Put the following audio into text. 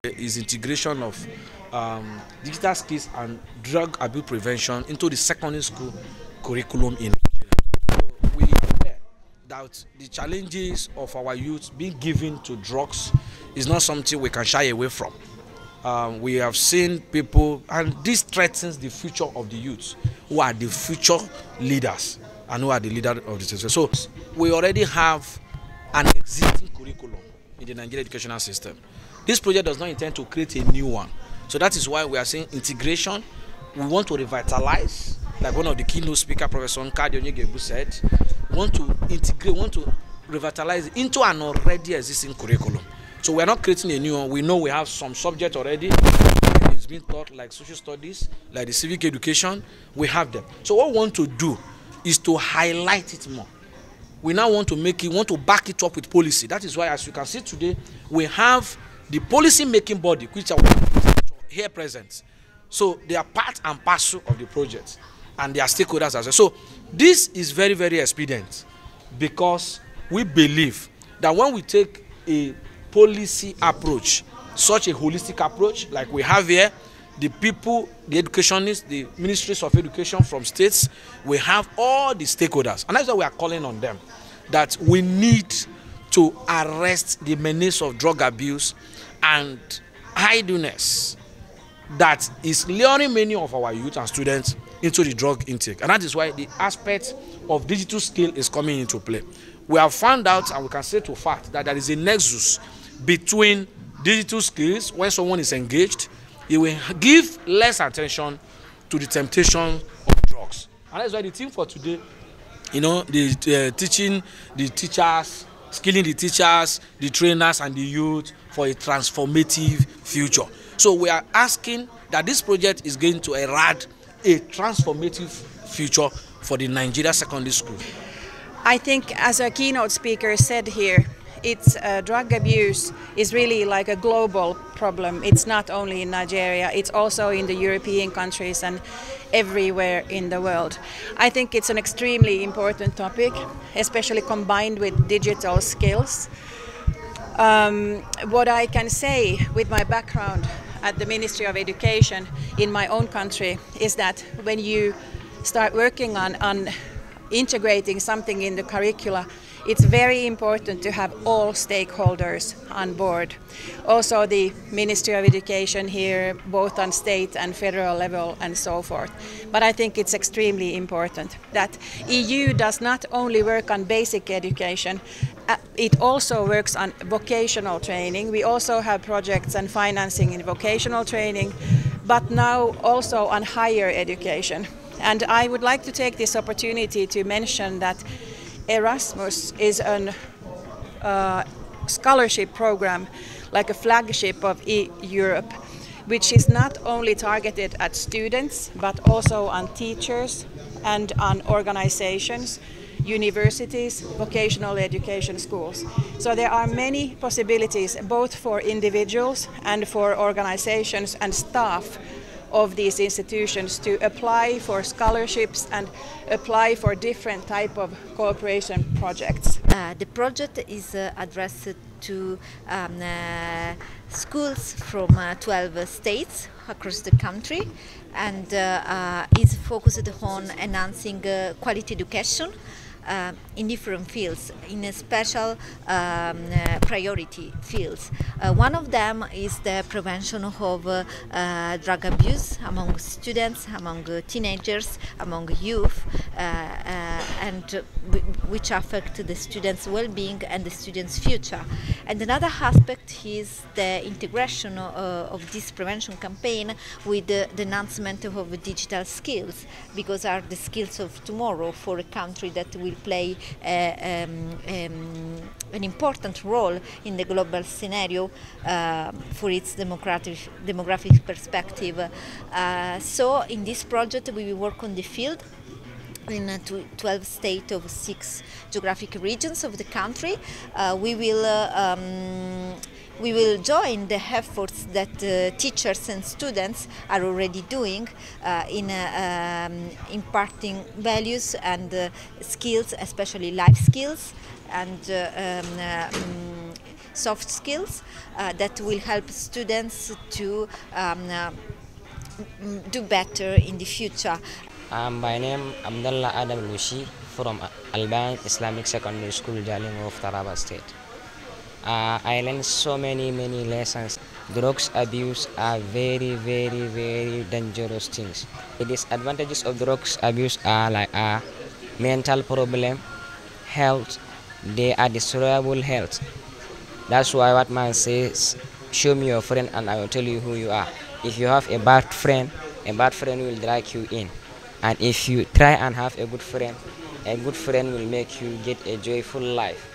is integration of digital skills and drug abuse prevention into the secondary school curriculum in Nigeria. So we are aware that the challenges of our youth being given to drugs is not something we can shy away from. We have seen people, and this threatens the future of the youth, who are the future leaders and who are the leader of the system. So we already have an existing curriculum in the Nigerian educational system. This project does not intend to create a new one. So that is why we are saying integration. We want to revitalize, like one of the keynote speaker, Professor Nkadi Onyegebu said, we want to integrate, we want to revitalize it into an already existing curriculum. So we are not creating a new one. We know we have some subject already. It's been taught, like social studies, like the civic education. We have them. So what we want to do is to highlight it more. We now want to make it, want to back it up with policy. That is why, as you can see today, we have the policy making body, which are here present. So they are part and parcel of the project, and they are stakeholders as well. So this is very, very expedient, because we believe that when we take a policy approach, such a holistic approach like we have here, the people, the educationists, the ministries of education from states, we have all the stakeholders, and that's why we are calling on them, that we need to arrest the menace of drug abuse and idleness that is luring many of our youth and students into the drug intake. And that is why the aspect of digital skill is coming into play. We have found out, and we can say to fact, that there is a nexus between digital skills. When someone is engaged, he will give less attention to the temptation of drugs. And that's why the theme for today, you know, teaching the teachers, skilling the teachers, the trainers, and the youth for a transformative future. So we are asking that this project is going to herald a transformative future for the Nigeria secondary school. I think, as a keynote speaker said here, it's drug abuse is really like a global problem. It's not only in Nigeria, it's also in the European countries and everywhere in the world. I think it's an extremely important topic, especially combined with digital skills. What I can say with my background at the Ministry of Education in my own country is that when you start working on integrating something in the curricula, it's very important to have all stakeholders on board. Also the Ministry of Education here, both on state and federal level and so forth. But I think it's extremely important that EU does not only work on basic education, it also works on vocational training. We also have projects and financing in vocational training, but now also on higher education. And I would like to take this opportunity to mention that Erasmus is a scholarship program, like a flagship of Europe, which is not only targeted at students, but also on teachers and on organizations, universities, vocational education schools. So there are many possibilities, both for individuals and for organizations and staff of these institutions, to apply for scholarships and apply for different type of cooperation projects. The project is addressed to schools from 12 states across the country, and is focused on enhancing quality education in different fields, in special priority fields. One of them is the prevention of drug abuse among students, among teenagers, among youth, and which affect the students' well-being and the students' future. And another aspect is the integration of this prevention campaign with the enhancement of digital skills, because are the skills of tomorrow for a country that will play an important role in the global scenario for its demographic perspective. So in this project we will work on the field in 12 states of 6 geographic regions of the country. We will join the efforts that teachers and students are already doing in imparting values and skills, especially life skills, and soft skills that will help students to do better in the future. My name Abdullah Adam Lushi from Alban Islamic Secondary School, Jalingo of Taraba State. I learned so many lessons. Drugs abuse are very dangerous things. The disadvantages of drugs abuse are like mental problem, health. They are destroyable health. That's why what man says, show me your friend and I will tell you who you are. If you have a bad friend will drag you in. And if you try and have a good friend will make you get a joyful life.